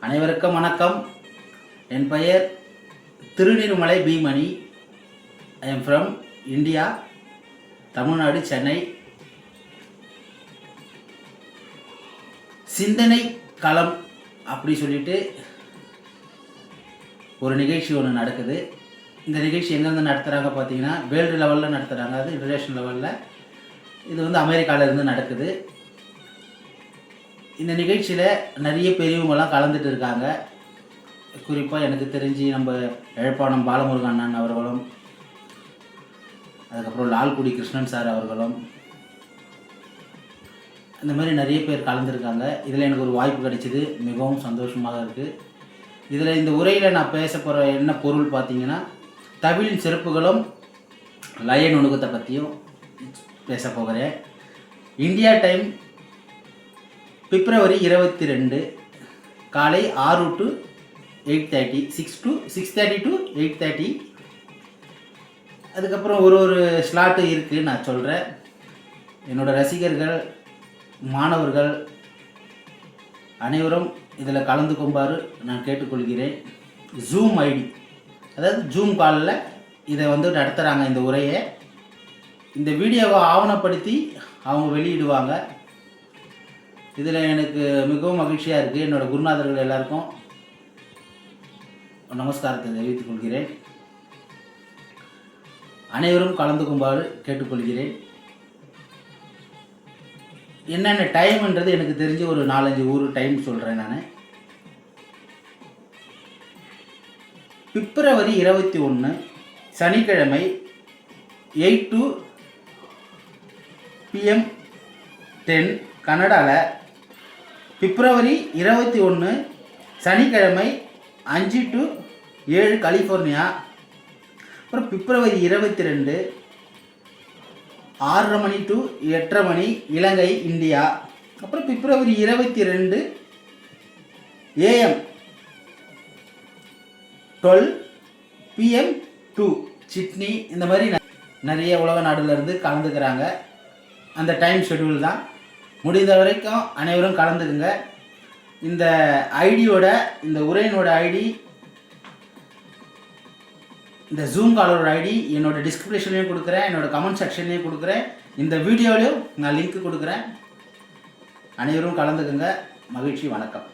அனைவருக்கும் வணக்கம். என் பெயர் Thiruneermalai Beemani. I am from India, Tamil Nadu, Chennai. சிந்தனை களம் அப்படி சொல்லிட்டு ஒரு நிகழ்ச்சி ஒன்று நடக்குது. இந்த நிகழ்ச்சி எங்கேருந்து நடத்துகிறாங்க பார்த்தீங்கன்னா, வேர்ல்டு லெவலில் நடத்துகிறாங்க. அது இன்டர்நேஷ்னல் லெவலில். இது வந்து அமெரிக்காவிலேருந்து நடக்குது. இந்த நிகழ்ச்சியில் நிறைய பெரியவங்களாம் கலந்துட்டு இருக்காங்க. குறிப்பாக எனக்கு தெரிஞ்சு நம்ம யாழ்ப்பாணம் பாலமுருகன் அண்ணன் அவர்களும், அதுக்கப்புறம் லால்குடி கிருஷ்ணன் சார் அவர்களும், இந்த மாதிரி நிறைய பேர் கலந்துருக்காங்க. இதில் எனக்கு ஒரு வாய்ப்பு கிடைச்சிது, மிகவும் சந்தோஷமாக இருக்குது. இதில் இந்த உரையில் நான் பேச போகிற என்ன பொருள் பார்த்தீங்கன்னா, தமிழின் சிறப்புகளும் லயன் ஒழுக்கத்தை பற்றியும் பேச போகிறேன். இந்தியா டைம் பிப்ரவரி 22 காலை 6 to 8:30, 6:30 to 8:30. அதுக்கப்புறம் ஒரு ஸ்லாட்டு இருக்குது, நான் சொல்கிறேன். என்னோடய ரசிகர்கள், மாணவர்கள் அனைவரும் இதில் கலந்துக்கும்பாரு நான் கேட்டுக்கொள்கிறேன். ஜூம் ஐடி, அதாவது ஜூம் காலில் இதை வந்து நடத்துகிறாங்க. இந்த உரையை, இந்த வீடியோவை ஆவணப்படுத்தி அவங்க வெளியிடுவாங்க. இதில் எனக்கு மிகவும் மகிழ்ச்சியாக இருக்குது. என்னோடய குருநாதர்கள் எல்லாருக்கும் நமஸ்காரத்தை தெரிவித்துக் கொள்கிறேன். அனைவரும் கலந்துக்கும்பாடு கேட்டுக்கொள்கிறேன். என்னென்ன டைம்ன்றது எனக்கு தெரிஞ்சு ஒரு 4-5 ஊர் டைம் சொல்கிறேன் நான். பிப்ரவரி 21 சனிக்கிழமை 8 to PM 10 கனடாவில். பிப்ரவரி 21 சனிக்கிழமை 5 to 7 கலிஃபோர்னியா. அப்புறம் பிப்ரவரி 22 6:30 மணி to 8:30 மணி இலங்கை, இந்தியா. அப்புறம் பிப்ரவரி 22 AM 12 PM 2 சிட்னி. இந்த மாதிரி நிறைய உலக நாடுலேருந்து கலந்துக்கிறாங்க. அந்த டைம் ஷெடியூல் தான். முடிந்த வரைக்கும் அனைவரும் கலந்துக்குங்க. இந்த ஐடியோட, இந்த உரையினோட ஐடி, இந்த ஜூம் காலரோட ஐடி என்னோடய டிஸ்கிரிப்ஷன்லேயும் கொடுக்குறேன், என்னோடய கமெண்ட் செக்ஷன்லேயும் கொடுக்குறேன், இந்த வீடியோலையும் நான் லிங்க் கொடுக்குறேன். அனைவரும் கலந்துக்குங்க. மகிழ்ச்சி. வணக்கம்.